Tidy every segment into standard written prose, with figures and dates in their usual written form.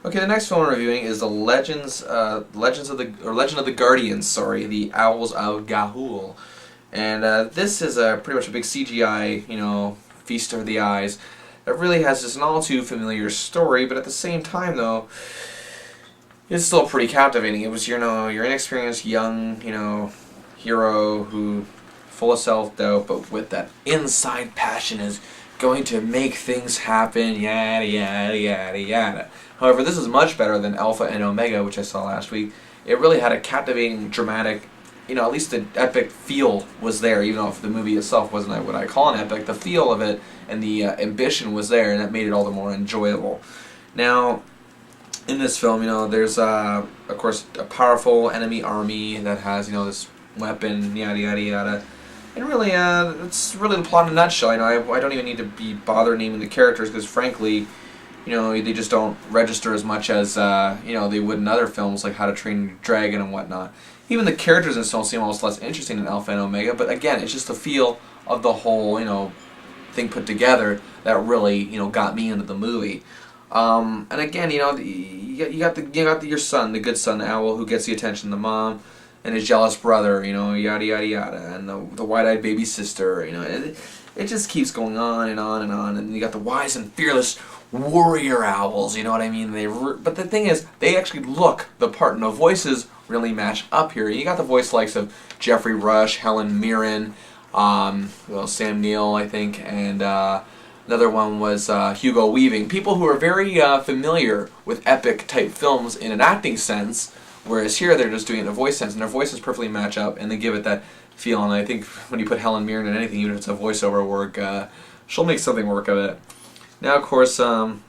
Okay, the next film we're reviewing is the Legend of the Guardians. Sorry, the Owls of Ga'Hoole, and this is pretty much a big CGI, feast of the eyes. It really has just an all too familiar story, but at the same time, though, it's still pretty captivating. It was, your inexperienced young, hero who, full of self-doubt, but with that inside passion, is going to make things happen, yada, yada, yada, yada. However, this is much better than Alpha and Omega, which I saw last week. It really had a captivating, dramatic, at least the epic feel was there, even though the movie itself wasn't what I call an epic. The feel of it and the ambition was there, and that made it all the more enjoyable. Now, in this film, there's, of course, a powerful enemy army that has, this weapon, yada, yada, yada. And really, it's really the plot in a nutshell. I don't even need to bother naming the characters because, frankly, they just don't register as much as, they would in other films like How to Train Your Dragon and whatnot. Even the characters in this film seem almost less interesting than Alpha and Omega, but again, it's just the feel of the whole, thing put together that really, got me into the movie. And again, you got your son, the good son, the owl, who gets the attention of the mom, and his jealous brother, yada yada yada, and the wide-eyed baby sister, it just keeps going on and on and on, and you got the wise and fearless warrior owls, you know what I mean? But the thing is, they actually look the part, and the voices really match up here. You got the voice likes of Jeffrey Rush, Helen Mirren, Sam Neill, I think, and another one was Hugo Weaving. People who are very familiar with epic-type films in an acting sense, whereas here they're just doing it in a voice sense, and their voices perfectly match up, and they give it that feel. And I think when you put Helen Mirren in anything, even if it's a voiceover work, she'll make something work of it. Now, of course, the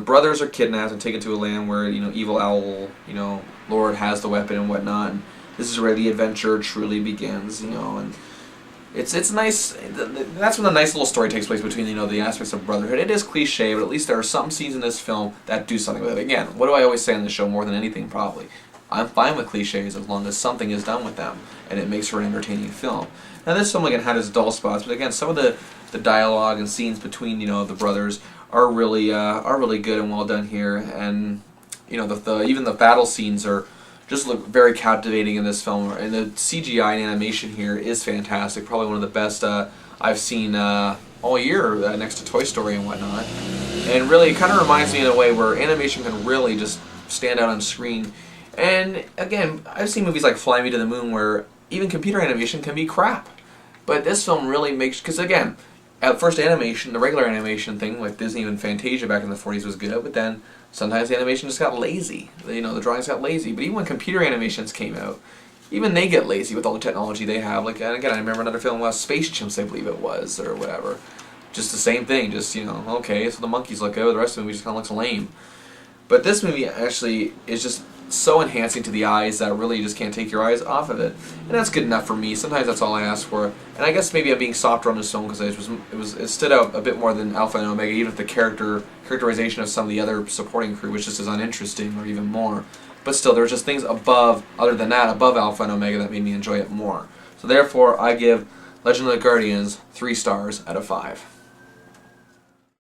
brothers are kidnapped and taken to a land where, evil owl, Lord has the weapon and whatnot, and this is where the adventure truly begins, and it's nice. That's when the nice little story takes place between, the aspects of brotherhood. It is cliche, but at least there are some scenes in this film that do something with it. Again, what do I always say on the show more than anything, probably? I'm fine with cliches as long as something is done with them, and it makes for an entertaining film. Now, this film, again, had its dull spots, but again, some of the dialogue and scenes between, the brothers are really good and well done here, and, even the battle scenes just look very captivating in this film, and the CGI and animation here is fantastic. Probably one of the best I've seen all year, next to Toy Story and whatnot. And really, it kind of reminds me in a way where animation can really just stand out on screen. And again, I've seen movies like Fly Me to the Moon where even computer animation can be crap. But this film really makes, because again, at first animation, the regular animation thing, like Disney and Fantasia back in the 40s was good, but then sometimes the animation just got lazy. The drawings got lazy. But even when computer animations came out, even they get lazy with all the technology they have. Like, and again, I remember another film was Space Chimps, I believe it was, or whatever. Just the same thing, just, okay, so the monkeys look good, the rest of the movie just kind of looks lame. But this movie actually is just so enhancing to the eyes that really you just can't take your eyes off of it, and that's good enough for me. Sometimes that's all I ask for, and I guess maybe I'm being softer on this film because it stood out a bit more than Alpha and Omega, even if the characterization of some of the other supporting crew was just as uninteresting or even more. But still, there were just things above Alpha and Omega that made me enjoy it more. So therefore, I give Legend of the Guardians 3 stars out of 5.